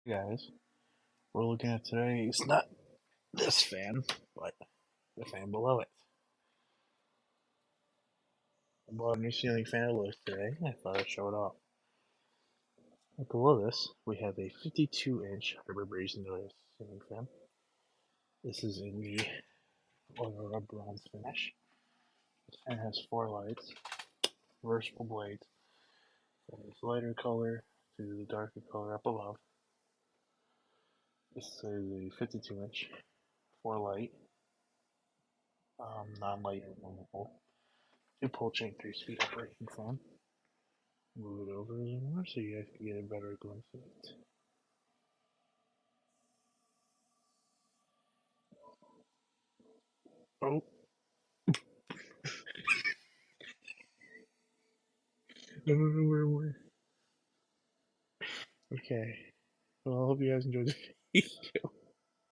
Guys, we're looking at today. It's not this fan, but the fan below it. I bought a new ceiling fan at Lowe's today. I thought I'd show it off. And below this, we have a 52-inch Harbor Breeze noise ceiling fan. This is in the Aurora bronze finish. This fan has four lights, reversible blades. From this lighter color to the darker color up above. This is a 52-inch, four light, non-light removable, two pull chain 3-speed operating fan. Move it over a little more so you guys can get a better glimpse of it. Oh, no, no, no, where? Okay. Well, I hope you guys enjoyed the video.